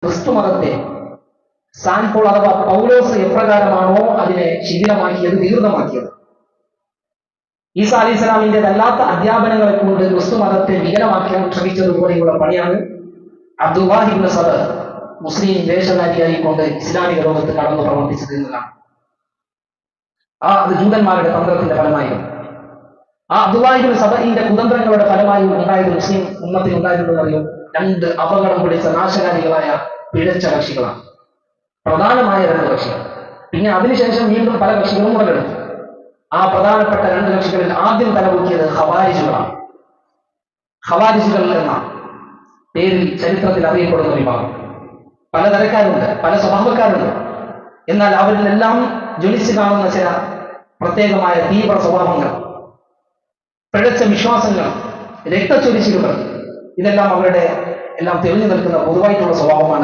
ക്രിസ്തു മതത്തെ San Paul അഥവാ പൗലോസ് എപ്രകാരമാണോ അതിനെ ശിഥിലമാക്കിയത്, വികൃതമാക്കിയത്, ഈസാ അലൈഹി സ്വലാമിൻ്റെതല്ലാത്ത അധ്യാപനങ്ങളെ കൊണ്ട് ക്രിസ്തു മതത്തെ വികലമാക്കാൻ ശ്രമിച്ചതുപോലെയുള്ള പണിയാണ് അബ്ദുല്ലാഹി ഇബ്നു സബ മുസ്ലിം വേഷധാരിയായിക്കൊണ്ട് ഇസ്ലാമിക ലോകത്ത് കടന്നു പ്രവർത്തിച്ചത് എന്നതാണ്. അത് ജൂതന്മാരുടെ തന്ത്രത്തിന്റെ ഫലമായിരുന്നു. ആ അബ്ദുല്ലാഹി ഇബ്നു സബഇന്റെ കുതന്ത്രങ്ങളുടെ ഫലമായി ഉണ്ടായത് മുസ്ലിം ഉമ്മത്തിൽ ഉണ്ടായിരുന്നത് അറിയും. 2 അപകടം പിടിച്ച നാശകാരികളായ പിഴച്ച കക്ഷികളാണ്. പ്രധാനമായ 2 കക്ഷികൾ. പിന്നെ അതിനുശേഷം വീണ്ടും പല കക്ഷികളും ഉടലെടുത്തു. ആ പ്രധാനപ്പെട്ട 2 കക്ഷികളിൽ ആദ്യം തലപൊക്കിയത് ഖവാരിജുകളാണ്. ഖവാരിജുകൾ എന്ന പേരിൽ ചരിത്രത്തിൽ അറിയപ്പെടുന്ന വിഭാഗം. പലതരക്കാരുണ്ട്, പല സ്വഭാവക്കാരുണ്ട്. എന്നാൽ അവരിലെല്ലാം ജ്വലിച്ചു കാണുന്ന ചില പ്രത്യേകമായ തീവ്ര സ്വഭാവങ്ങൾ, പിഴച്ച വിശ്വാസങ്ങൾ, രക്തച്ചൊരിച്ചിലുകൾ, ഇതെല്ലാം അവരുടെ എല്ലാം തെളിഞ്ഞു നിൽക്കുന്ന പൊതുവായിട്ടുള്ള സ്വഭാവമാണ്.